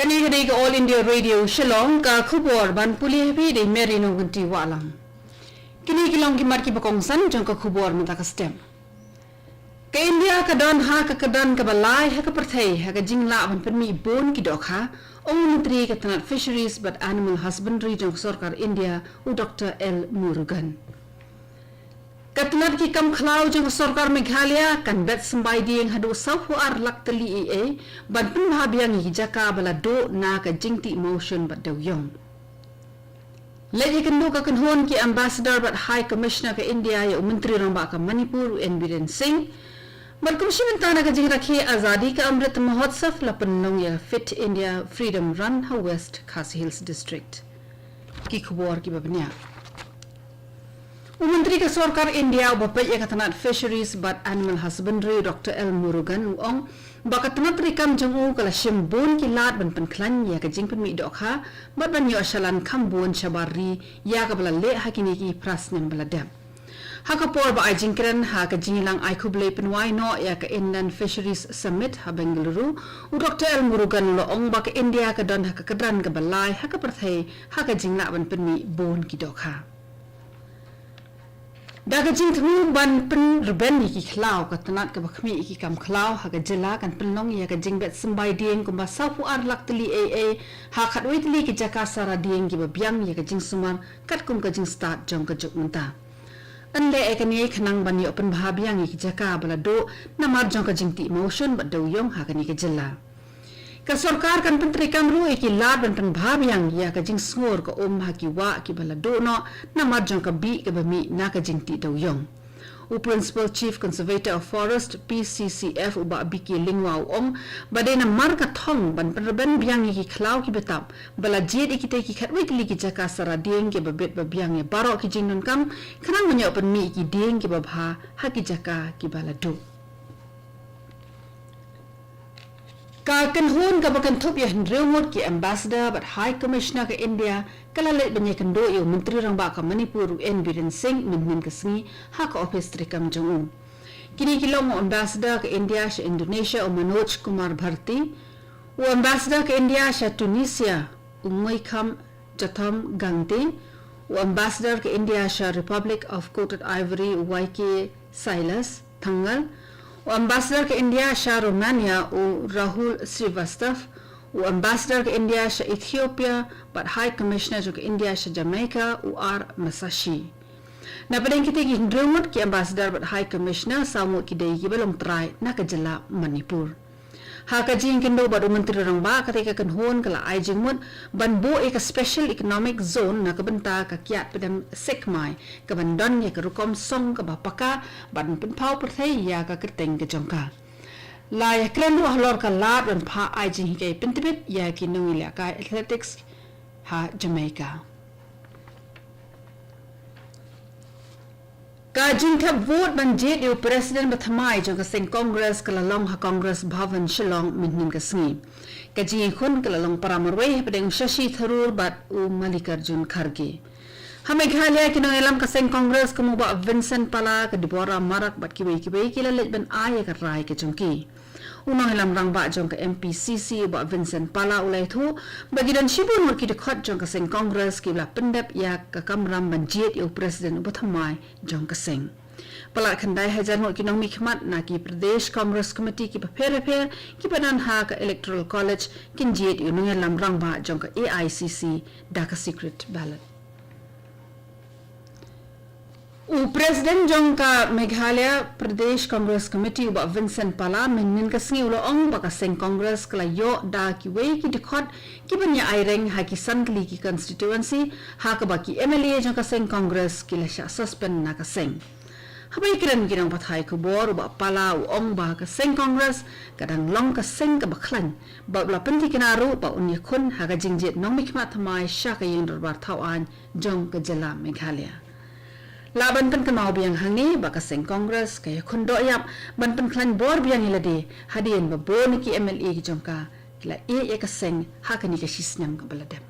Kani ke All India Radio Shillong ka khubor ban pulih pi de merino ganti walang. Kini kilong ki mar ki bakongsan jong ka khubor mata ka stem. Ka India ka don ha ka don ka balai ha ka perthai ha ka jingla ban permi bon ki dokha ong menteri ka tanat fisheries but animal husbandry jong sarkar India u Dr. L. Murugan. Katnat ki kam khlau jong sarkar Meghalaya kan bet sambai dieng hadu sahu ar lak tali ee ban pun habiang hi jaka bala do na ka jingti motion bat daw yong. Leji kan do ka kan hon ki ambassador but high commissioner ka India ya menteri rang ba ka Manipur N. Biren Singh bar kumshi mentana ka jing rakhi azadi ka amrit mahotsav la pannong ya Fit India Freedom Run ha West Khasi Hills district. Ki khubor ki babnya Menteri ke Sarkar India Bapak yang katanat Fisheries but Animal Husbandry Dr. L. Murugan uong bakatanat rikam jengu kala shimbun kilat ban penklan ya ke jing penmi dokha bat ban yo asalan kambun shabari ya ka bala le hakini ki prasnem bala dam hakapor ba ajingkren ha ka jingilang ai kuble penwai no ya ka Inland Fisheries Summit ha Bengaluru u Dr. L. Murugan lo ong ba ka India ka don ha ka kadran ka balai ha ka perthai ha ka jingla ban penmi bon ki dokha Daga jing temu ban pen reben ki khlau ka tanat ka bakhmi ki kam khlau ha ka jela kan penlong ya ka jing bet sambai dieng ko ba sapu ar lak tali aa ha khat wei tali ki jaka sara dieng ki ba biang ya ka jing sumar kat kum ka jing start jong ka juk munta ande e ka ni khanang ban yo pen bha biang ki jaka bala do namar jong ka jing ti motion ba do yong ha ka ni ka jela ka sarkar kan pentri kamru e ki lad ban pen bha biang ya ka jing snor ka ha ki wa ki bala do no namar jong ka bi ka ba mi na ka jing ti do yong u principal chief conservator of forest PCCF u ba biki lingwa ong bade na mar ka thong ban pen biang ki khlau ki betap bala jed ikite ki khat wei ki jaka sara dieng ke ba bet ba biang e baro ki jing nun kam khanang manyo pen mi ki dieng ki ba bha ha ki jaka ki bala do Ka kanhun ka bakan thup ya hendrewot ki ambassador but high commissioner ka India kala let banye kando yo menteri rang ba ka Manipur N. Biren Singh min kasngi ha ka office trikam jong kini kilong ambassador ka India sa Indonesia o Manoj Kumar Bharti o ambassador ka India sa Tunisia Umoikam Jatham Gangte o ambassador ka India sa Republic of Coated Ivory YK Silas Thangal o ambassador ke India sa Romania o Rahul Srivastav o ambassador ke India sa Ethiopia but high commissioner ke India sa Jamaica o R. Masashi na padang kita ki hindrumot ki ambassador but high commissioner samu ki dai ki balong try na ka jala Manipur ha ka jing kendo ba menteri rang ba katika kan hon kala ai jingmut ban bo ek special economic zone na ka benta ka kiat pedam sekmai ka ban don ya ka rukom song ka ba paka ban pen phau perthai ya ka keteng ka jongka la ya kren ro hlor ka lat ban pha ai jing ke pentibit ya ki nungi la ka athletics ha Jamaica Ka jing thap vote ban jet yo president bathamai jong ka sing congress kala long ha congress bhavan Shillong min ka sngi ka jing khun kala long paramarwei pedeng Shashi Tharoor bat u Mallikarjun Kharge ha Meghalaya ki nang elam ka sing congress ka ba Vincent Pala ka dibora marak bat ki kila let ban aya ka rai ka jongki unang elam rang ba jong ka MPCC ba Vincent Pala ulai thu bagi dan shibun mur ki de khot jong ka sing congress ki la pendap ya ka kamram ban jet yo president bathamai jong ka sing pala khandai hajar mur ki nang mi khmat na ki pradesh congress committee ki pher ki panan ha ka electoral college kin jet yo nang elam rang ba jong ka AICC da ka secret ballot U President jong ka Meghalaya Pradesh Congress Committee ba Vincent Pala min ka sngi ulo ong ba ka seng Congress kala yo da ki wei ki dikhot ki banya aireng ha ki sankli ki constituency ha ka ba ki MLA jong ka seng Congress ki la sha suspend na ka seng habai kiran girang pathai ko bor ba Pala u ong ba ka seng Congress kadang long ka seng ka baklan ba la penti kinaru ba unya khun ha ka jingjet nong mikma thamai sha ka yin darbar thawan jong ka jala Meghalaya Laban pen kenau biang hangi baka seng Congress kaya kundo yap ban pen klan bor biang ilade hadian ba boni ki MLA ki jongka kila e ka seng hakani ka shisnyam ka baladam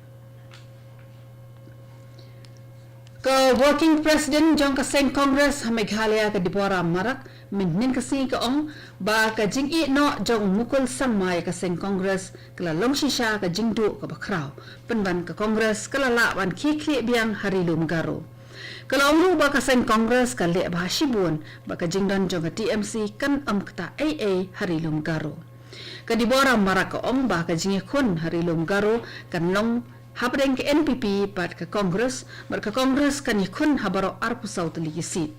ka working president jongka seng Congress ha Meghalaya ka dibora marak min nin kasi ka ong ba ka jing I no jong mukul samai ka seng Congress kala long shisha ka jing du ka bakraw penban ka Congress kala la ban kikli biang hari lum garo kalau ru ba ka seng Congress ka le ba shibun ba ka jing don jong ka TMC kan kta AA hari lum garo ka dibora mara ka ong ba ka jing khun hari lum garo kan long habdeng ke NPP bat ka Congress bar ka Congress kan khun habaro arpu sautli seat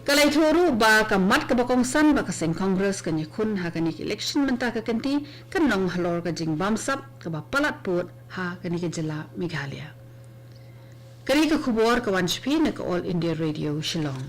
kalai thoru ba ka mat ka bakong san ba ka seng Congress kan khun ha kan election menta ka kanti kan long halor ka jing bamsap ka ba palat put ha kan ke jela Meghalaya kari ka khubor ka wanshpi na ka All India Radio Shillong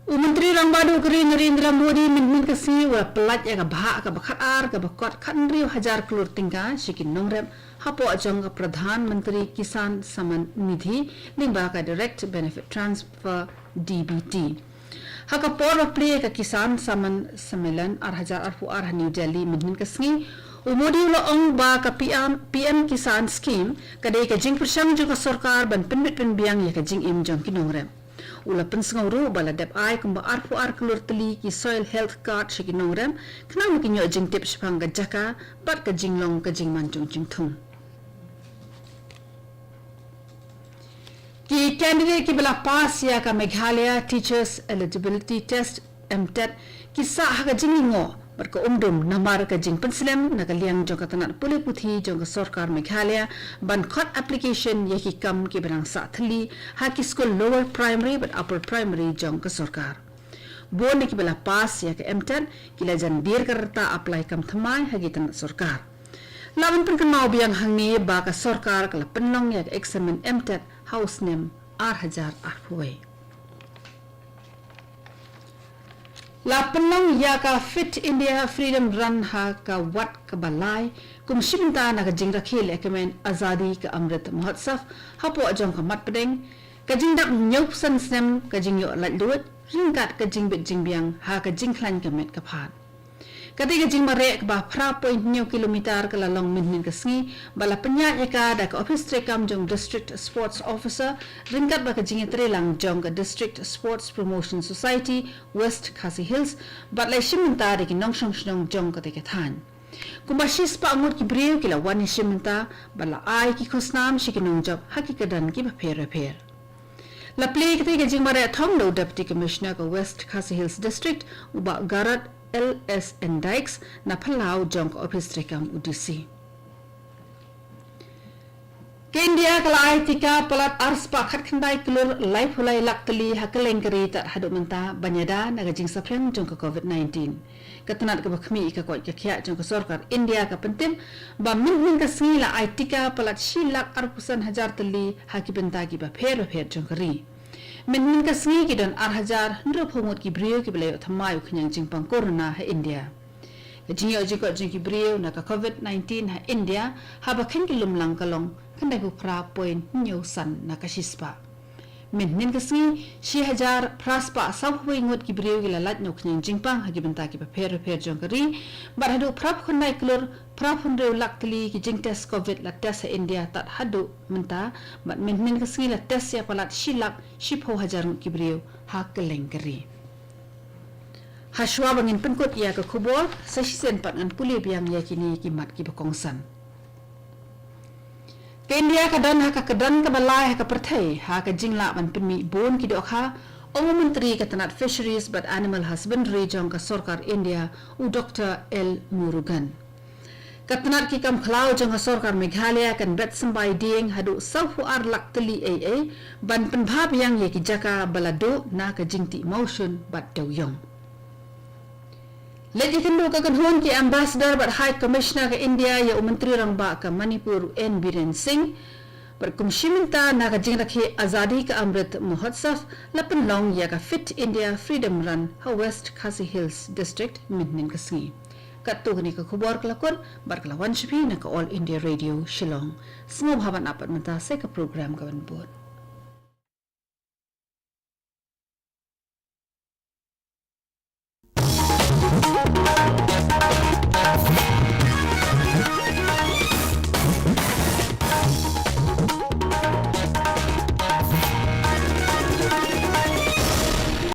Menteri Rang Badu Keri Narendra Modi min kasi wa pelat ya ka bha ka bakhat ar ka bakot khan riu hajar klur tingka shikin nongrem hapo ajong ka Pradhan Mantri Kisan Saman Nidhi limba ka Direct Benefit Transfer DBT haka por play ka Kisan Saman Sammelan ar hajar arfu ar New Delhi min kasi Modi lo ong ba ka PM Kisan Scheme kadai ka jing persang jo ka sarkar ban pinbit pinbiang ya ka jing im jong kinongrem ula pensenguru bala dep ai kumba arfu ar kelur teli ki soil health card shikinongrem kena makinyo jing tip shpang ka jaka bat ka jinglong ka jing manjung jing thung ki candidate ki bala pass ya ka Meghalaya Teachers Eligibility Test MTET ki sa ha ka jingingo bar ka umdum namar ka jing penslem na ka liang jong ka tanat puli puthi jong ka sarkar Meghalaya ban khot application ye ki kam ki berang sa thli ha ki school lower primary but upper primary jong ka sarkar bon ki bala pass ya ka MTET ki la jan dir karta apply kam thamai ha ki tanat sarkar lawan pun kan mau biang hangi ba ka sarkar ka penlong ya ka examen MTET house name ar hajar arhuwe La penong ya ka Fit India Freedom Run ha ka wat ka balai kum shimta na ka jing rakhil ekemen azadi ka amrit mahotsav hapo ajong ka mat pedeng ka jing dak nyop san sem ka jing yo lat lut ringkat ka jing bit jing biang ha ka jing khlan ka met ka phat kati ka jing mare ka ba phra point nyo kilometer ka lalong min ka sngi bala penya ya ka da ka office trekam jong district sports officer ringkat ba ka jing trelang jong ka district sports promotion society West Khasi Hills but lai shimta de ki nong shong shong jong ka te ka than kumashis pa ngut ki breu ki la wan shimta bala ai ki khosnam shikinong job hakikadan ki ba pher la play ka te ka jing mare thong lo deputy commissioner ka West Khasi Hills district uba garat LSN Dykes na Palau jong office trekam UDC. India kalai tika palat ars pakhat khandai klur life hulai laktali hakeleng keri tat hadu menta banyada nagajing sapreng jong ka COVID-19. Katanat ka bakhmi ka koi ka khya jong ka sarkar India ka pentim ba min ka sila ai tika palat shilak arpusan hajar tali hakibenta ki ba pher jong keri. Min ka sngi ki don ar hajar ndro phomot ki brio ki bele thamai khnyang jingpang corona ha India jinyo jiko jing ki brio na ka COVID-19 ha India ha ba khen ki lumlang kalong khandai bu phra point nyo san na ka shispa min ka sngi shi hajar praspa sabhui ngot ki brio ki lalat no khnyang jingpang ha gibenta ki ba pher jong kari bar hadu prap khandai klur prap hundre laktli ki jing test COVID la test ha India tat hadu menta bat min ka sngi la test ya palat shilak shipho hajar ki brio ha keleng kari Hashwa bangin penkut ya ke kubor sesisen pat ngan puli biang ya kini kimat ki bakongsan ke India ka dan ha ka kedan ka balai ha ka perthai ha ka jingla ban penmi bon ki dok ha Ong Menteri ka tanat Fisheries but Animal Husbandry jong ka sarkar India u Dr. L Murugan Katanat ki kam khlau jong ka sarkar Meghalaya kan bet sambai ding hadu safu ar laktali AA ban penbhab yang ye ki jaka balado na ka jingti motion bat dawyong Lagi kendo ka kanhon ki Ambassador but High Commissioner ka India ya Menteri Rang Ba ka Manipur N Biren Singh berkumshiminta na ka jingrakhi azadi ka amrit mahotsav lapan long ya ka Fit India Freedom Run ha West Khasi Hills District midnin ka sngi Katu ni ka khubor kelakon barkalawan shpi na ka All India Radio Shillong. Semua bhavan apat menta se ka program kawan buat.